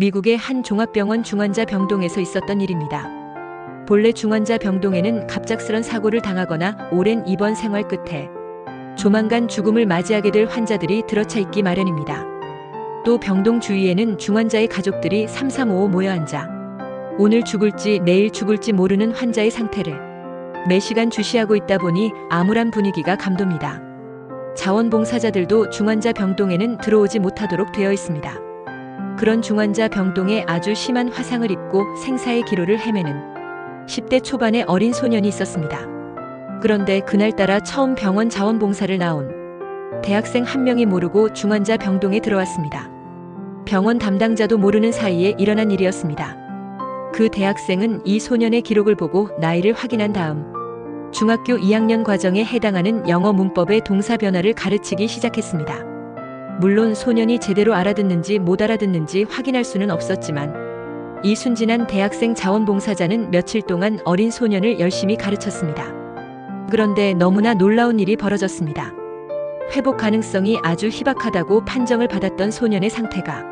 미국의 한 종합병원 중환자 병동에서 있었던 일입니다. 본래 중환자 병동에는 갑작스런 사고를 당하거나 오랜 입원 생활 끝에 조만간 죽음을 맞이하게 될 환자들이 들어차 있기 마련입니다. 또 병동 주위에는 중환자의 가족들이 삼삼오오 모여 앉아 오늘 죽을지 내일 죽을지 모르는 환자의 상태를 매시간 주시하고 있다 보니 암울한 분위기가 감돕니다. 자원봉사자들도 중환자 병동에는 들어오지 못하도록 되어 있습니다. 그런 중환자 병동에 아주 심한 화상을 입고 생사의 기로를 헤매는 10대 초반의 어린 소년이 있었습니다. 그런데 그날따라 처음 병원 자원봉사를 나온 대학생 한 명이 모르고 중환자 병동에 들어왔습니다. 병원 담당자도 모르는 사이에 일어난 일이었습니다. 그 대학생은 이 소년의 기록을 보고 나이를 확인한 다음 중학교 2학년 과정에 해당하는 영어 문법의 동사 변화를 가르치기 시작했습니다. 물론 소년이 제대로 알아듣는지 못 알아듣는지 확인할 수는 없었지만 이 순진한 대학생 자원봉사자는 며칠 동안 어린 소년을 열심히 가르쳤습니다. 그런데 너무나 놀라운 일이 벌어졌습니다. 회복 가능성이 아주 희박하다고 판정을 받았던 소년의 상태가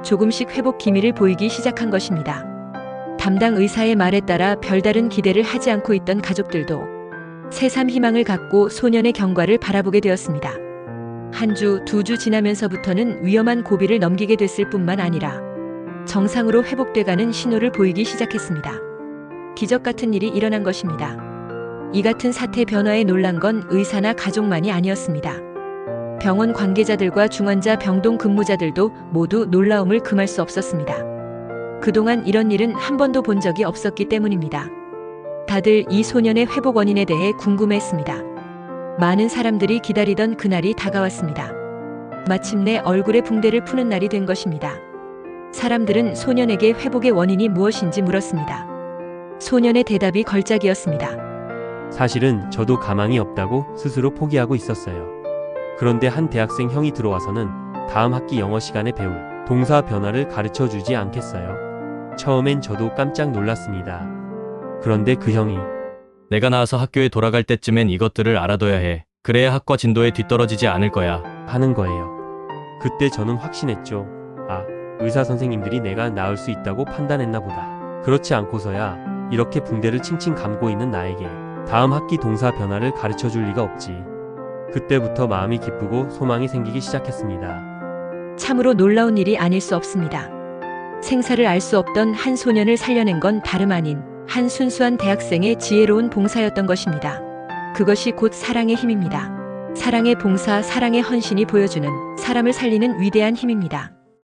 조금씩 회복 기미를 보이기 시작한 것입니다. 담당 의사의 말에 따라 별다른 기대를 하지 않고 있던 가족들도 새삼 희망을 갖고 소년의 경과를 바라보게 되었습니다. 한 주, 2주 지나면서부터는 위험한 고비를 넘기게 됐을 뿐만 아니라 정상으로 회복돼가는 신호를 보이기 시작했습니다. 기적 같은 일이 일어난 것입니다. 이 같은 사태 변화에 놀란 건 의사나 가족만이 아니었습니다. 병원 관계자들과 중환자 병동 근무자들도 모두 놀라움을 금할 수 없었습니다. 그동안 이런 일은 한 번도 본 적이 없었기 때문입니다. 다들 이 소년의 회복 원인에 대해 궁금해했습니다. 많은 사람들이 기다리던 그날이 다가왔습니다. 마침내 얼굴에 붕대를 푸는 날이 된 것입니다. 사람들은 소년에게 회복의 원인이 무엇인지 물었습니다. 소년의 대답이 걸작이었습니다. 사실은 저도 가망이 없다고 스스로 포기하고 있었어요. 그런데 한 대학생 형이 들어와서는 다음 학기 영어 시간에 배울 동사 변화를 가르쳐 주지 않겠어요? 처음엔 저도 깜짝 놀랐습니다. 그런데 그 형이 내가 나와서 학교에 돌아갈 때쯤엔 이것들을 알아둬야 해. 그래야 학과 진도에 뒤떨어지지 않을 거야. 하는 거예요. 그때 저는 확신했죠. 아, 의사 선생님들이 내가 나을 수 있다고 판단했나 보다. 그렇지 않고서야 이렇게 붕대를 칭칭 감고 있는 나에게 다음 학기 동사 변화를 가르쳐 줄 리가 없지. 그때부터 마음이 기쁘고 소망이 생기기 시작했습니다. 참으로 놀라운 일이 아닐 수 없습니다. 생사를 알 수 없던 한 소년을 살려낸 건 다름 아닌 한 순수한 대학생의 지혜로운 봉사였던 것입니다. 그것이 곧 사랑의 힘입니다. 사랑의 봉사, 사랑의 헌신이 보여주는 사람을 살리는 위대한 힘입니다.